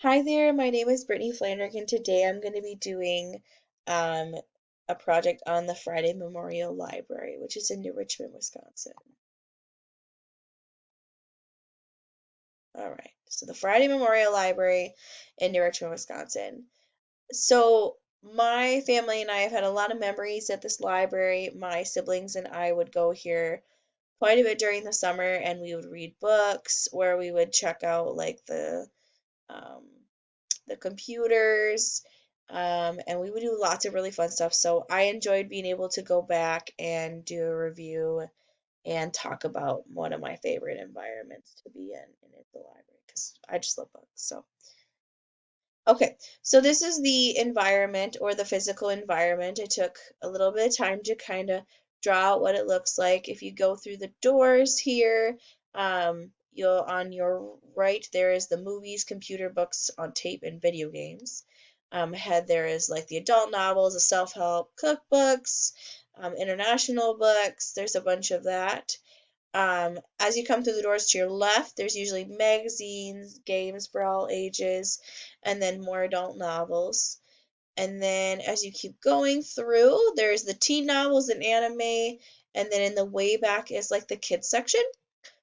Hi there, my name is Brittany Flandrick, and today I'm going to be doing um, a project on the Friday Memorial Library, which is in New Richmond, Wisconsin. All right, so the Friday Memorial Library in New Richmond, Wisconsin. So my family and I have had a lot of memories at this library. My siblings and I would go here quite a bit during the summer, and we would read books, or we would check out like um, the computers, and we would do lots of really fun stuff. So I enjoyed being able to go back and do a review and talk about one of my favorite environments to be in, and it's the library because I just love books. So, okay, so this is the environment or the physical environment. It took a little bit of time to kind of draw out what it looks like. If you go through the doors here, you'll on your right there is the movies, computer books on tape, and video games. Ahead there is like the adult novels, the self-help cookbooks, international books. There's a bunch of that. As you come through the doors to your left, there's usually magazines, games for all ages, and then more adult novels. And then as you keep going through, there's the teen novels and anime, and then in the way back is like the kids section.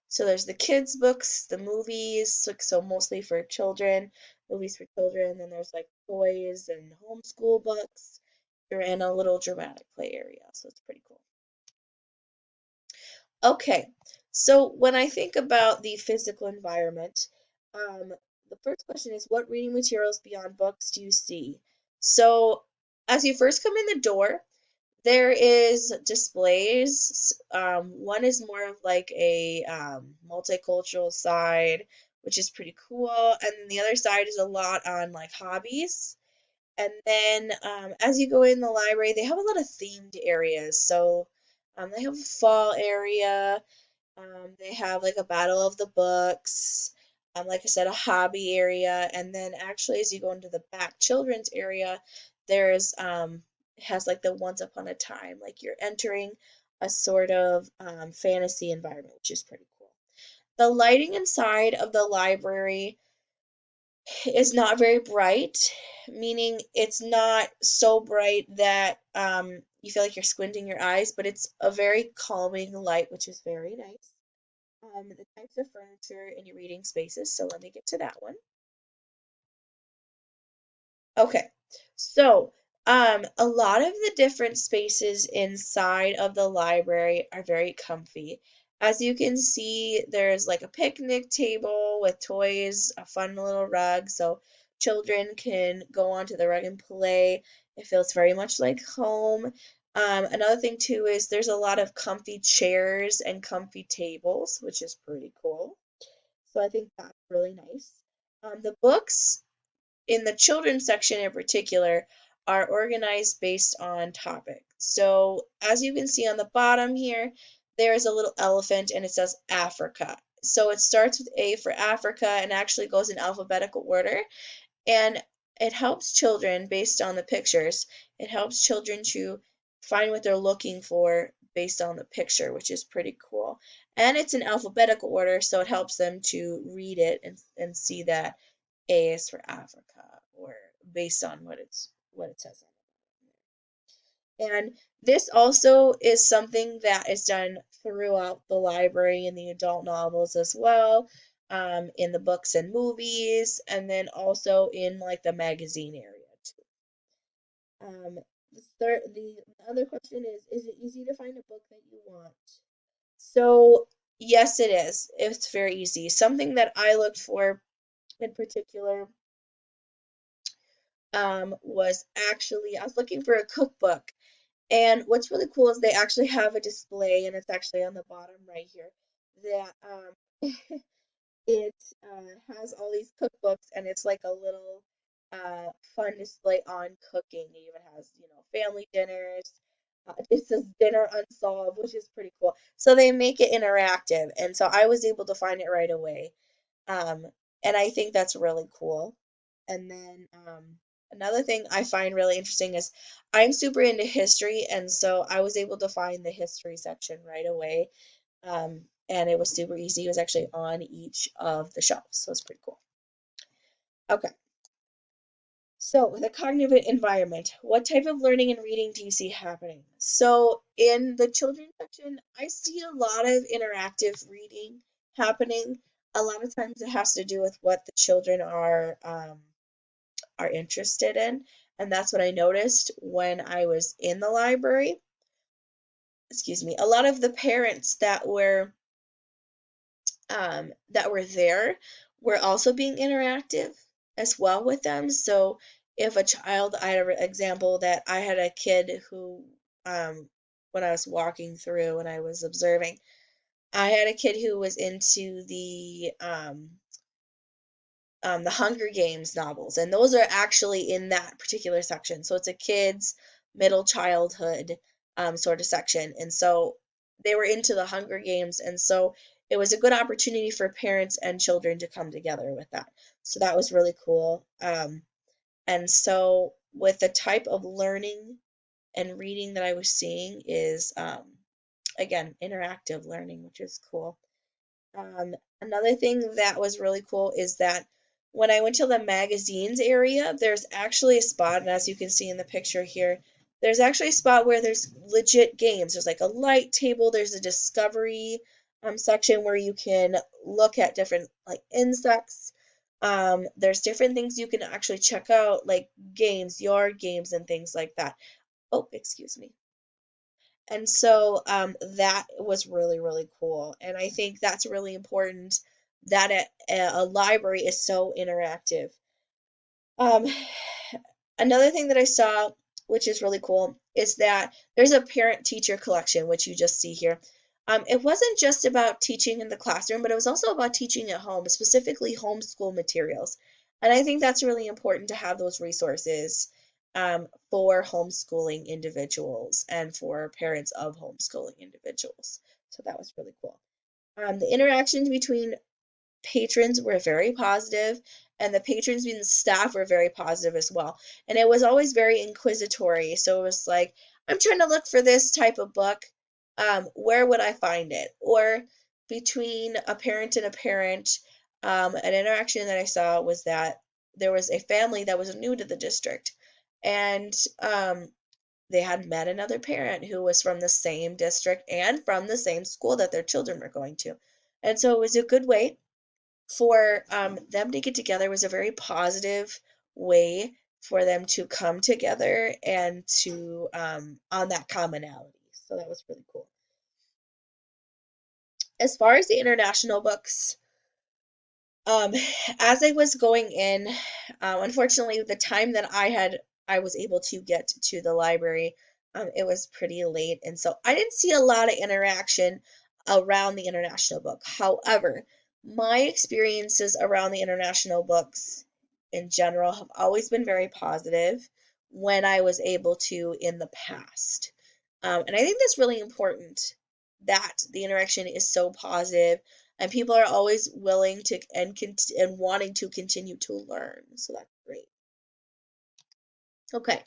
So there's the kids books, the movies, like so mostly for children, movies for children. Then there's like toys and homeschool books. You're in a little dramatic play area, so it's pretty cool. Okay, so when I think about the physical environment, the first question is what reading materials beyond books do you see? So as you first come in the door, there is displays. One is more of like a multicultural side, which is pretty cool, and then the other side is a lot on like hobbies. And then as you go in the library, they have a lot of themed areas. So they have a fall area, they have like a battle of the books, like I said, a hobby area, and then actually as you go into the back children's area, there's it has like the once upon a time, like you're entering a sort of fantasy environment, which is pretty cool. The lighting inside of the library is not very bright, meaning it's not so bright that you feel like you're squinting your eyes, but it's a very calming light, which is very nice. The types of furniture in your reading spaces. So let me get to that one. Okay, so a lot of the different spaces inside of the library are very comfy. As you can see, there's like a picnic table with toys, a fun little rug, so children can go onto the rug and play. It feels very much like home. Another thing too is there's a lot of comfy chairs and comfy tables, which is pretty cool. So I think that's really nice. The books in the children's section in particular are organized based on topic. So as you can see on the bottom here, there is a little elephant and it says Africa. So it starts with A for Africa and actually goes in alphabetical order. And it helps children, based on the pictures, it helps children to find what they're looking for based on the picture, which is pretty cool. And it's in alphabetical order, so it helps them to read it and see that A is for Africa, or based on what it says on it. And this also is something that is done throughout the library in the adult novels as well, in the books and movies, and then also in like the magazine area too. The other question is it easy to find a book that you want? So yes, it is. It's very easy. Something that I looked for in particular was actually I was looking for a cookbook. And what's really cool is they actually have a display, and it's actually on the bottom right here, that it has all these cookbooks, and it's like a little fun display on cooking. It even has, family dinners. It says dinner unsolved, which is pretty cool. So they make it interactive, and so I was able to find it right away. Um, and I think that's really cool. And then another thing I find really interesting is I'm super into history, and so I was able to find the history section right away. And it was super easy. It was actually on each of the shelves, so it's pretty cool. Okay, So, the cognitive environment. What type of learning and reading do you see happening? So, in the children's section, I see a lot of interactive reading happening. A lot of times it has to do with what the children are interested in, and that's what I noticed when I was in the library. Excuse me. A lot of the parents that were there were also being interactive as well with them. So if a child, I had an example that I had a kid who, when I was walking through and I was observing, I had a kid who was into the Hunger Games novels, and those are actually in that particular section. So it's a kids, middle childhood sort of section, and so they were into the Hunger Games, and so it was a good opportunity for parents and children to come together with that. So that was really cool. And so with the type of learning and reading that I was seeing is again interactive learning, which is cool. Another thing that was really cool is that when I went to the magazines area, there's actually a spot, and as you can see in the picture here, there's actually a spot where there's legit games. There's like a light table, there's a discovery section where you can look at different like insects. There's different things you can actually check out, like games, yard games, and things like that. Oh, excuse me. And so that was really, really cool. And I think that's really important that a library is so interactive. Um, Another thing that I saw, which is really cool, is that there's a parent teacher collection, which you just see here. It wasn't just about teaching in the classroom, but it was also about teaching at home, specifically homeschool materials. And I think that's really important to have those resources for homeschooling individuals and for parents of homeschooling individuals. So that was really cool. The interactions between patrons were very positive, and the patrons being the staff were very positive as well. And it was always very inquisitory. So it was like, I'm trying to look for this type of book. Where would I find it? Or between a parent and a parent, an interaction that I saw was that there was a family that was new to the district, and they had met another parent who was from the same district and from the same school that their children were going to. And so it was a good way for them to get together. Was a very positive way for them to come together and to on that commonality. So that was really cool. As far as the international books, um, as I was going in, unfortunately, the time that I was able to get to the library, it was pretty late, and so I didn't see a lot of interaction around the international book. However, my experiences around the international books in general have always been very positive when I was able to in the past. And I think that's really important that the interaction is so positive and people are always willing to and wanting to continue to learn. So that's great. Okay,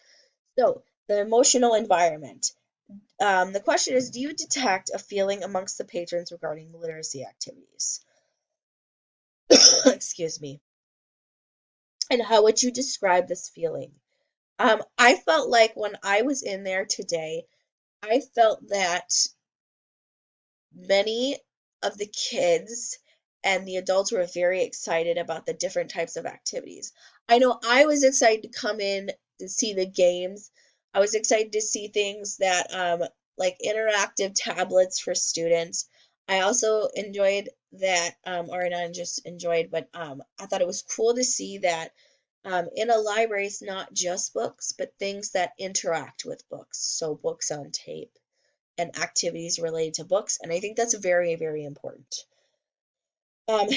so the emotional environment. The question is, do you detect a feeling amongst the patrons regarding literacy activities? Excuse me. And how would you describe this feeling? I felt like when I was in there today, I felt that many of the kids and the adults were very excited about the different types of activities. I know I was excited to come in and see the games. I was excited to see things that like interactive tablets for students. I also enjoyed that or not just enjoyed, but I thought it was cool to see that in a library it's not just books, but things that interact with books. So books on tape and activities related to books, and I think that's very, very important. Um,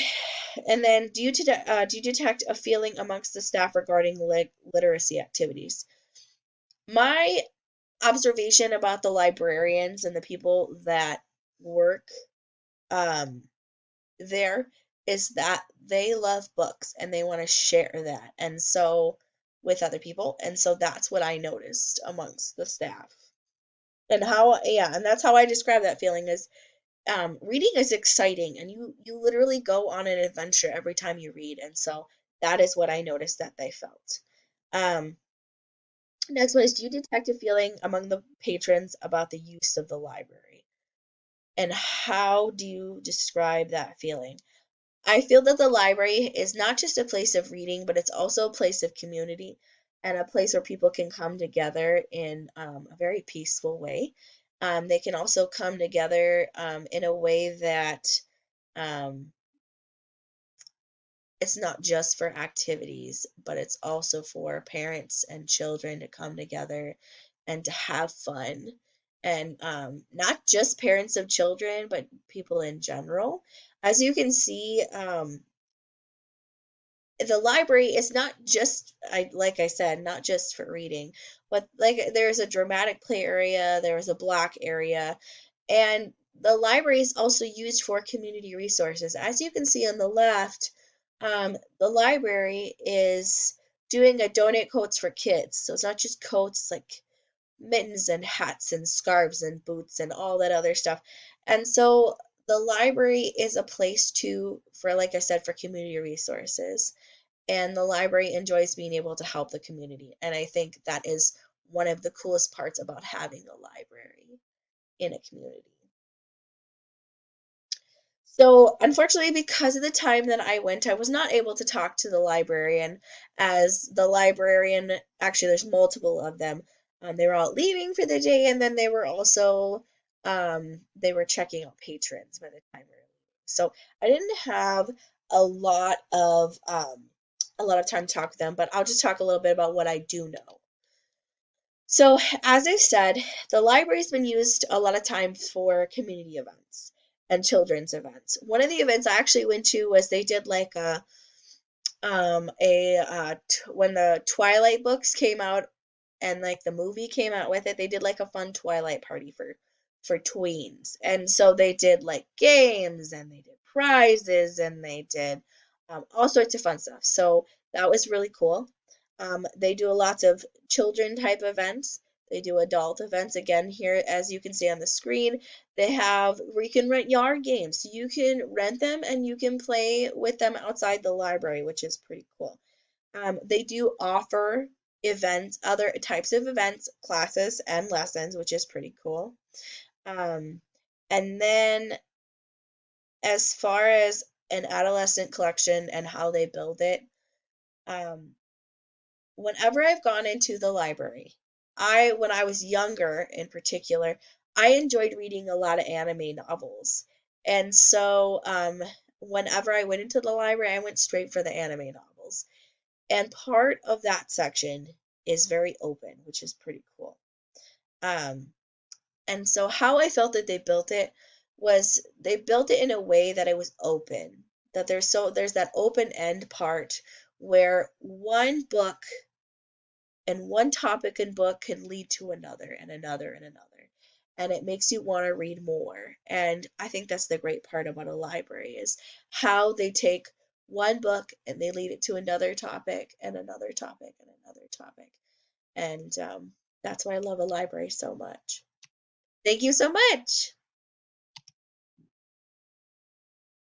and then, do you detect a feeling amongst the staff regarding literacy activities? My observation about the librarians and the people that work um, there is that they love books and they want to share that, and so with other people, and so that's what I noticed amongst the staff. And how, yeah, and that's how I describe that feeling is reading is exciting and you literally go on an adventure every time you read, and so that is what I noticed that they felt. Um, Next one is, do you detect a feeling among the patrons about the use of the library? And how do you describe that feeling? I feel that the library is not just a place of reading, but it's also a place of community and a place where people can come together in a very peaceful way. They can also come together in a way that um, it's not just for activities, but it's also for parents and children to come together and to have fun. And not just parents of children, but people in general. As you can see, the library is not just, like I said, not just for reading, but like there's a dramatic play area, there's a block area, and the library is also used for community resources. As you can see on the left, the library is doing a donate coats for kids. So it's not just coats, it's like mittens and hats and scarves and boots and all that other stuff. And so the library is a place to, for like I said, for community resources, and the library enjoys being able to help the community. And I think that is one of the coolest parts about having a library in a community. So, unfortunately, because of the time that I went, I was not able to talk to the librarian, as the librarian, actually, there's multiple of them. They were all leaving for the day, and then they were also they were checking out patrons by the time we were leaving. So I didn't have a lot of time to talk with them, but I'll just talk a little bit about what I do know. So, as I said, the library's been used a lot of times for community events and children's events. One of the events I actually went to was they did like when the Twilight books came out and like the movie came out with it, they did like a fun Twilight party for tweens. And so they did like games and they did prizes and they did all sorts of fun stuff. So that was really cool. They do lots of children type events. They do adult events again here, as you can see on the screen. They have where you can rent yard games. So you can rent them and you can play with them outside the library, which is pretty cool. They do offer events, other types of events, classes, and lessons, which is pretty cool. Um, and then as far as an adolescent collection and how they build it, um, whenever I've gone into the library, when I was younger in particular, I enjoyed reading a lot of anime novels. And so, whenever I went into the library, I went straight for the anime novels. And part of that section is very open, which is pretty cool. Um, and so how I felt that they built it was they built it in a way that it was open. That there's that open end part where one book and one topic and book can lead to another and another and another. And it makes you want to read more. And I think that's the great part about a library is how they take one book and they lead it to another topic and another topic and another topic. And that's why I love a library so much. Thank you so much.